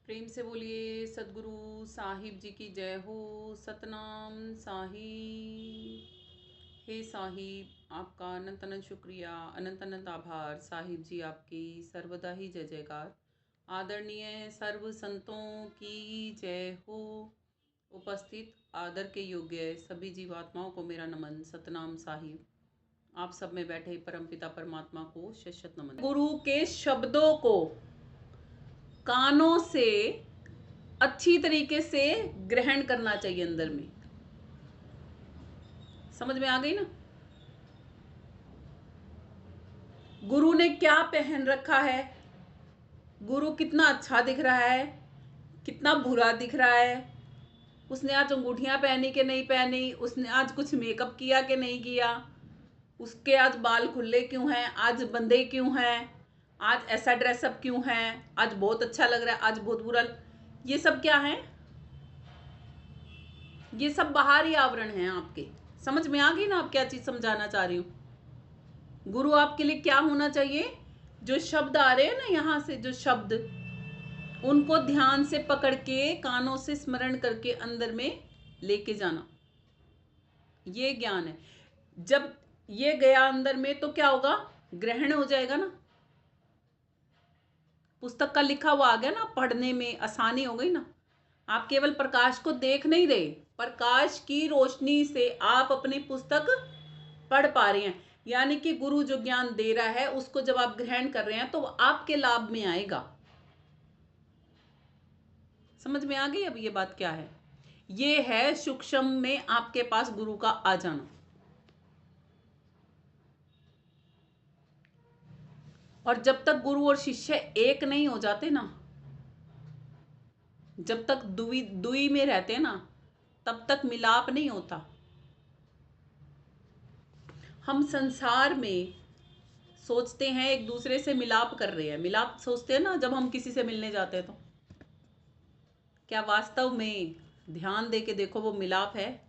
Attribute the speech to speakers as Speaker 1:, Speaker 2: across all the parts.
Speaker 1: प्रेम से बोलिए सदगुरु साहिब जी की जय हो। सतनाम साहिब। हे साहिब, आपका अनंत अनंत शुक्रिया, अनंत अनंत आभार। साहिब जी आपकी सर्वदा ही जय जयकार। आदरणीय सर्व संतों की जय हो। उपस्थित आदर के योग्य सभी जीवात्माओं को मेरा नमन। सतनाम साहिब। आप सब में बैठे परमपिता परमात्मा को शत शत नमन। गुरु के शब्दों को कानों से अच्छी तरीके से ग्रहण करना चाहिए। अंदर में समझ में आ गई ना। गुरु ने क्या पहन रखा है, गुरु कितना अच्छा दिख रहा है, कितना बुरा दिख रहा है, उसने आज अंगूठियां पहनी कि नहीं पहनी, उसने आज कुछ मेकअप किया कि नहीं किया, उसके आज बाल खुले क्यों हैं, आज बंदे क्यों हैं, आज ऐसा ड्रेसअप क्यों है, आज बहुत अच्छा लग रहा है, आज बहुत बुरा। ये सब क्या है? ये सब बाहरी आवरण हैं आपके। समझ में आ गई ना आप क्या चीज समझाना चाह रही हूं। गुरु आपके लिए क्या होना चाहिए? जो शब्द आ रहे हैं ना यहां से, जो शब्द, उनको ध्यान से पकड़ के कानों से स्मरण करके अंदर में लेके जाना, ये ज्ञान है। जब ये गया अंदर में तो क्या होगा? ग्रहण हो जाएगा ना। पुस्तक का लिखा हुआ आ गया ना, पढ़ने में आसानी हो गई ना। आप केवल प्रकाश को देख नहीं रहे, प्रकाश की रोशनी से आप अपनी पुस्तक पढ़ पा रहे हैं। यानी कि गुरु जो ज्ञान दे रहा है उसको जब आप ग्रहण कर रहे हैं तो आपके लाभ में आएगा। समझ में आ गई अब ये बात क्या है? ये है सूक्ष्म में आपके पास गुरु का आ जाना। और जब तक गुरु और शिष्य एक नहीं हो जाते ना, जब तक दुई दुई में रहते ना, तब तक मिलाप नहीं होता। हम संसार में सोचते हैं एक दूसरे से मिलाप कर रहे हैं, मिलाप सोचते हैं ना जब हम किसी से मिलने जाते हैं तो। क्या वास्तव में ध्यान दे के देखो वो मिलाप है?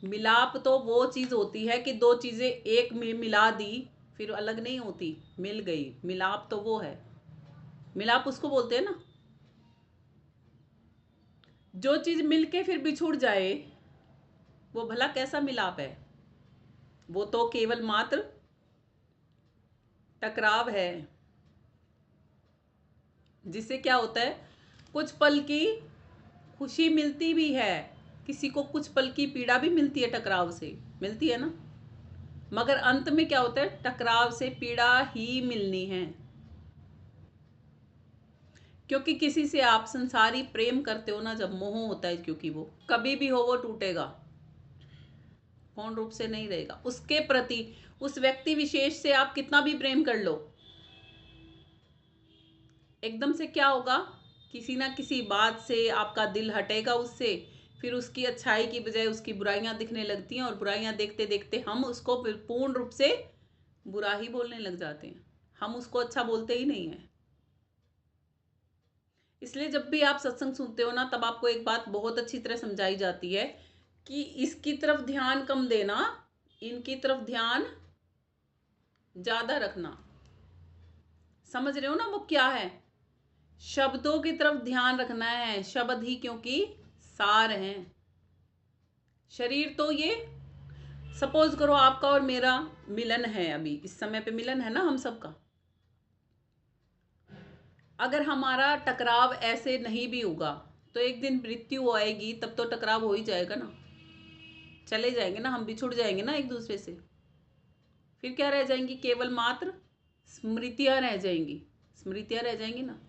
Speaker 1: मिलाप तो वो चीज होती है कि दो चीजें एक में मिला दी, फिर अलग नहीं होती, मिल गई। मिलाप तो वो है, मिलाप उसको बोलते हैं ना। जो चीज मिलके फिर बिछुड़ जाए वो भला कैसा मिलाप है? वो तो केवल मात्र टकराव है, जिससे क्या होता है, कुछ पल की खुशी मिलती भी है, किसी को कुछ पल की पीड़ा भी मिलती है, टकराव से मिलती है ना। मगर अंत में क्या होता है? टकराव से पीड़ा ही मिलनी है। क्योंकि किसी से आप संसारी प्रेम करते हो ना, जब मोह होता है, क्योंकि वो कभी भी हो वो टूटेगा, पूर्ण रूप से नहीं रहेगा। उसके प्रति, उस व्यक्ति विशेष से आप कितना भी प्रेम कर लो, एकदम से क्या होगा? किसी ना किसी बात से आपका दिल हटेगा उससे, फिर उसकी अच्छाई की बजाय उसकी बुराइयां दिखने लगती हैं, और बुराइयां देखते देखते हम उसको पूर्ण रूप से बुरा ही बोलने लग जाते हैं। हम उसको अच्छा बोलते ही नहीं है। इसलिए जब भी आप सत्संग सुनते हो ना, तब आपको एक बात बहुत अच्छी तरह समझाई जाती है कि इसकी तरफ ध्यान कम देना, इनकी तरफ ध्यान ज्यादा रखना। समझ रहे हो ना वो क्या है? शब्दों की तरफ ध्यान रखना है। शब्द ही क्योंकि सार हैं। शरीर तो ये, सपोज करो आपका और मेरा मिलन है, अभी इस समय पे मिलन है ना हम सबका। अगर हमारा टकराव ऐसे नहीं भी होगा तो एक दिन मृत्यु आएगी, तब तो टकराव हो ही जाएगा ना। चले जाएंगे ना, हम बिछुड़ जाएंगे ना एक दूसरे से। फिर क्या रह जाएंगी? केवल मात्र स्मृतियां रह जाएंगी, स्मृतियां रह जाएंगी ना।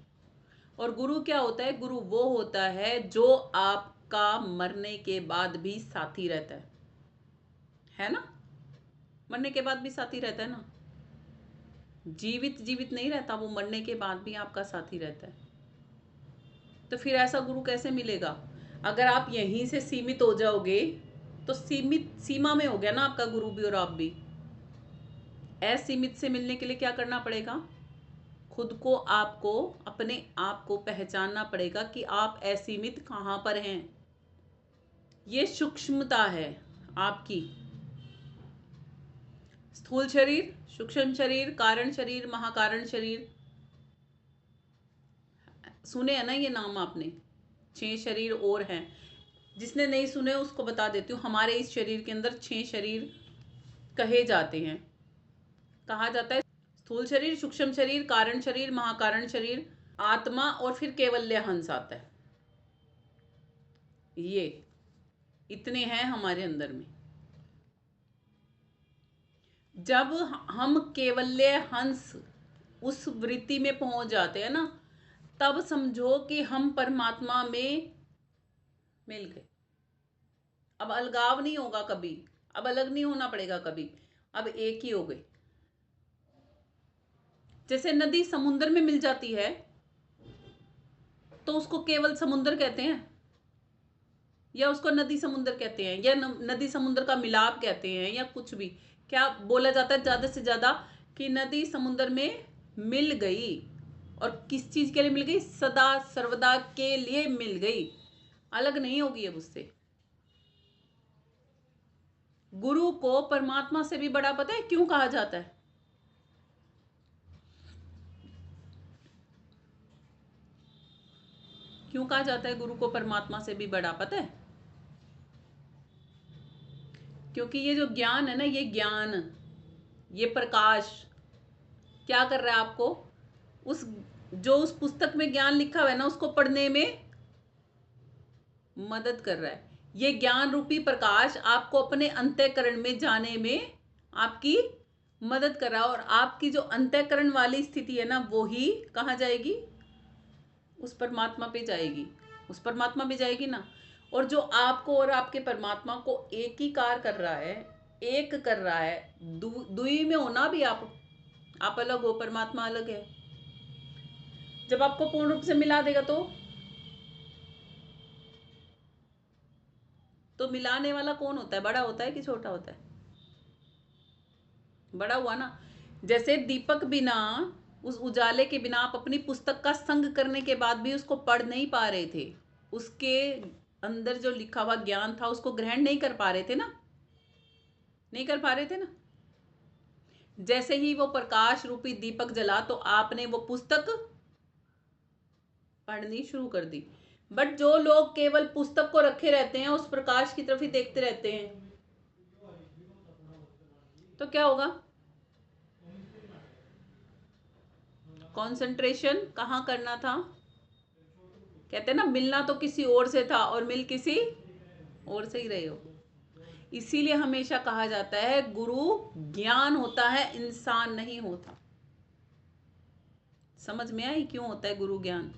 Speaker 1: और गुरु क्या होता है? गुरु वो होता है जो आपका मरने के बाद भी साथी रहता है ना। मरने के बाद भी साथी रहता है ना। जीवित जीवित नहीं रहता, वो मरने के बाद भी आपका साथी रहता है। तो फिर ऐसा गुरु कैसे मिलेगा? अगर आप यहीं से सीमित हो जाओगे तो सीमित सीमा में हो गया ना आपका गुरु भी और आप भी। असीमित से मिलने के लिए क्या करना पड़ेगा? खुद को, आपको, अपने आप को पहचानना पड़ेगा कि आप असीमित कहां पर हैं। ये सूक्ष्मता है आपकी। स्थूल शरीर, सूक्ष्म शरीर, कारण शरीर, महाकारण शरीर, सुने हैं ना ये नाम आपने, 6 शरीर और हैं। जिसने नहीं सुने उसको बता देती हूँ, हमारे इस शरीर के अंदर 6 शरीर कहे जाते हैं। कहा जाता है स्थूल शरीर, सूक्ष्म शरीर, कारण शरीर, महाकारण शरीर, आत्मा और फिर केवल्य हंस आता है। ये इतने हैं हमारे अंदर में। जब हम केवल्य हंस उस वृत्ति में पहुंच जाते हैं ना, तब समझो कि हम परमात्मा में मिल गए। अब अलगाव नहीं होगा कभी, अब अलग नहीं होना पड़ेगा कभी, अब एक ही हो गए। जैसे नदी समुद्र में मिल जाती है तो उसको केवल समुद्र कहते हैं, या उसको नदी समुद्र कहते हैं, या नदी समुद्र का मिलाप कहते हैं, या कुछ भी। क्या बोला जाता है ज्यादा से ज्यादा कि नदी समुद्र में मिल गई। और किस चीज के लिए मिल गई? सदा सर्वदा के लिए मिल गई, अलग नहीं होगी अब उससे। गुरु को परमात्मा से भी बड़ा पता है क्यों कहा जाता है? क्यों कहा जाता है गुरु को परमात्मा से भी बड़ा? पता है? क्योंकि ये जो ज्ञान है ना, ये ज्ञान, ये प्रकाश क्या कर रहा है आपको? उस पुस्तक में ज्ञान लिखा हुआ है ना, उसको पढ़ने में मदद कर रहा है। ये ज्ञान रूपी प्रकाश आपको अपने अंतःकरण में जाने में आपकी मदद कर रहा है। और आपकी जो अंतःकरण वाली स्थिति है ना, वो ही कहाँ जाएगी? उस परमात्मा पे जाएगी, उस परमात्मा पे जाएगी ना। और जो आपको और आपके परमात्मा को एक ही कार कर रहा है, एक कर रहा है, दुई में होना भी आप अलग हो, परमात्मा अलग है। जब आपको पूर्ण रूप से मिला देगा तो मिलाने वाला कौन होता है? बड़ा होता है कि छोटा होता है? बड़ा हुआ ना। जैसे दीपक बिना, उस उजाले के बिना आप अपनी पुस्तक का संग करने के बाद भी उसको पढ़ नहीं पा रहे थे, उसके अंदर जो लिखा हुआ ज्ञान था उसको ग्रहण नहीं कर पा रहे थे ना, नहीं कर पा रहे थे ना। जैसे ही वो प्रकाश रूपी दीपक जला तो आपने वो पुस्तक पढ़नी शुरू कर दी। बट जो लोग केवल पुस्तक को रखे रहते हैं, उस प्रकाश की तरफ ही देखते रहते हैं, तो क्या होगा? कंसंट्रेशन कहाँ करना था? कहते हैं ना, मिलना तो किसी और से था और मिल किसी और से ही रहे हो। इसीलिए हमेशा कहा जाता है गुरु ज्ञान होता है, इंसान नहीं होता। समझ में आई क्यों होता है गुरु ज्ञान?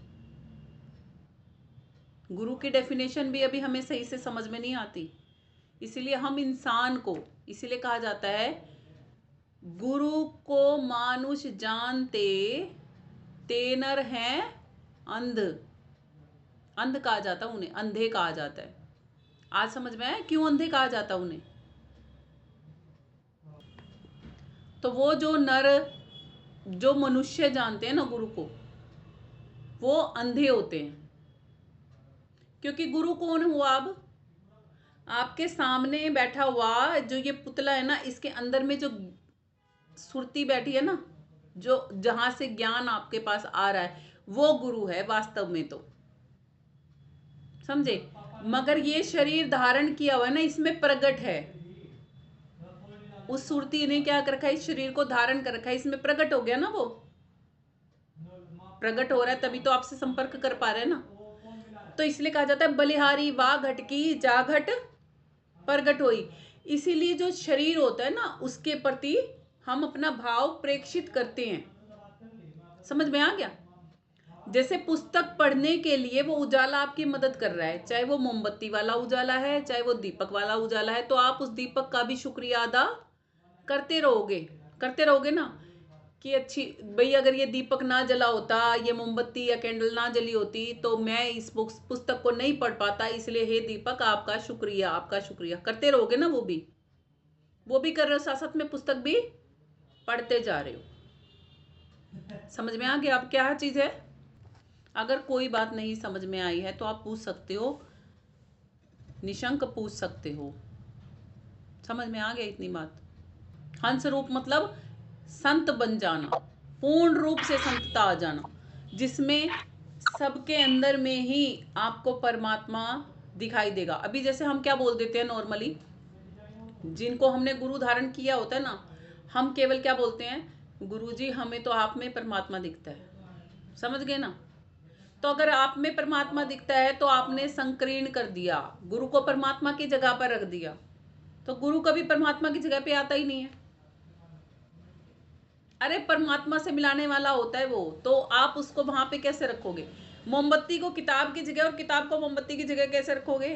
Speaker 1: गुरु की डेफिनेशन भी अभी हमें सही से समझ में नहीं आती। इसीलिए हम इंसान को, इसीलिए कहा जाता है गुरु को मानुष जानते ते नर हैं अंध। अंध कहा जाता है उन्हें, अंधे कहा जाता है। आज समझ में आया क्यों अंधे कहा जाता उन्हें? तो वो जो नर, जो मनुष्य जानते हैं ना गुरु को, वो अंधे होते हैं। क्योंकि गुरु कौन हुआ? अब आपके सामने बैठा हुआ जो ये पुतला है ना, इसके अंदर में जो सुरती बैठी है ना, जो जहां से ज्ञान आपके पास आ रहा है, वो गुरु है वास्तव में। तो समझे? मगर ये शरीर धारण किया हुआ है ना, इसमें प्रकट है। उस सुरती ने क्या कर रखा है? इस शरीर को धारण कर रखा है, इसमें प्रकट हो गया ना। वो प्रकट हो रहा है तभी तो आपसे संपर्क कर पा रहे हैं ना। तो इसलिए कहा जाता है बलिहारी वाह घट की जा घट प्रगट होई। इसीलिए जो शरीर होता है ना, उसके प्रति हम अपना भाव प्रेक्षित करते हैं। समझ में आ गया? जैसे पुस्तक पढ़ने के लिए वो उजाला आपकी मदद कर रहा है, चाहे वो मोमबत्ती वाला उजाला है, चाहे वो दीपक वाला उजाला है, तो आप उस दीपक का भी शुक्रिया अदा करते रहोगे ना। कि अच्छी भाई, अगर ये दीपक ना जला होता, ये मोमबत्ती या कैंडल ना जली होती, तो मैं इस पुस्तक को नहीं पढ़ पाता। इसलिए हे दीपक, आपका शुक्रिया, आपका शुक्रिया करते रहोगे ना। वो भी कर रहे हो, साथ साथ में पुस्तक भी पढ़ते जा रहे हो। समझ में आ गया अब क्या चीज है? अगर कोई बात नहीं समझ में आई है तो आप पूछ सकते हो, निशंक पूछ सकते हो। समझ में आ गया इतनी बात? हंस रूप मतलब संत बन जाना, पूर्ण रूप से संतता आ जाना, जिसमें सबके अंदर में ही आपको परमात्मा दिखाई देगा। अभी जैसे हम क्या बोल देते हैं नॉर्मली, जिनको हमने गुरु धारण किया होता है ना, हम केवल क्या बोलते हैं, गुरुजी हमें तो आप में परमात्मा दिखता है। समझ गए ना? तो अगर आप में परमात्मा दिखता है तो आपने संकीर्ण कर दिया, गुरु को परमात्मा की जगह पर रख दिया, तो गुरु कभी परमात्मा की जगह पे आता ही नहीं है। अरे परमात्मा से मिलाने वाला होता है वो, तो आप उसको वहां पे कैसे रखोगे? मोमबत्ती को किताब की जगह और किताब को मोमबत्ती की जगह कैसे रखोगे?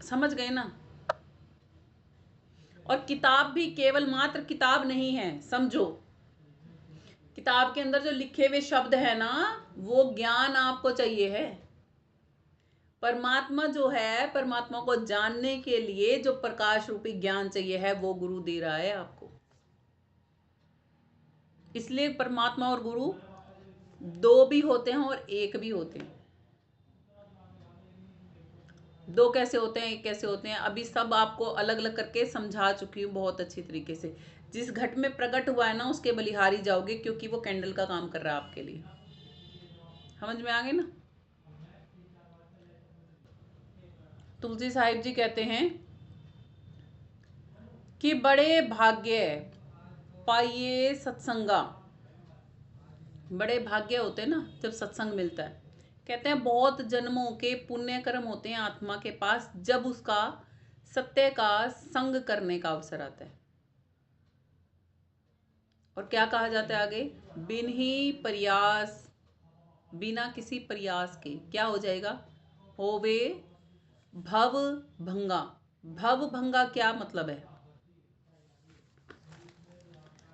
Speaker 1: समझ गए ना? और किताब भी केवल मात्र किताब नहीं है, समझो। किताब के अंदर जो लिखे हुए शब्द है ना, वो ज्ञान आपको चाहिए है। परमात्मा जो है, परमात्मा को जानने के लिए जो प्रकाश रूपी ज्ञान चाहिए है, वो गुरु दे रहा है आपको। इसलिए परमात्मा और गुरु दो भी होते हैं और एक भी होते हैं। दो कैसे होते हैं, एक कैसे होते हैं, अभी सब आपको अलग अलग करके समझा चुकी हूँ बहुत अच्छी तरीके से। जिस घट में प्रकट हुआ है ना, उसके बलिहारी जाओगे, क्योंकि वो कैंडल का काम कर रहा है आपके लिए। समझ में आ गई ना? तुलसी साहिब जी कहते हैं कि बड़े भाग्य पाइए सत्संगा। बड़े भाग्य होते हैं ना जब सत्संग मिलता है। कहते हैं बहुत जन्मों के पुण्य कर्म होते हैं आत्मा के पास, जब उसका सत्य का संग करने का अवसर आता है। और क्या कहा जाता है आगे? बिन ही प्रयास, बिना किसी प्रयास के क्या हो जाएगा? होवे भव भंगा। भव भंगा क्या मतलब है?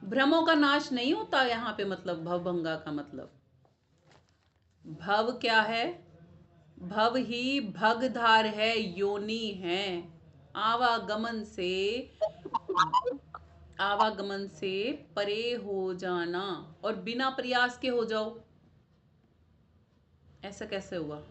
Speaker 1: भ्रमों का नाश नहीं होता यहाँ पे, मतलब भवभंगा का मतलब, भव क्या है? भव ही भगधार है, योनि है। आवागमन से, आवागमन से परे हो जाना, और बिना प्रयास के हो जाओ, ऐसा कैसे हुआ?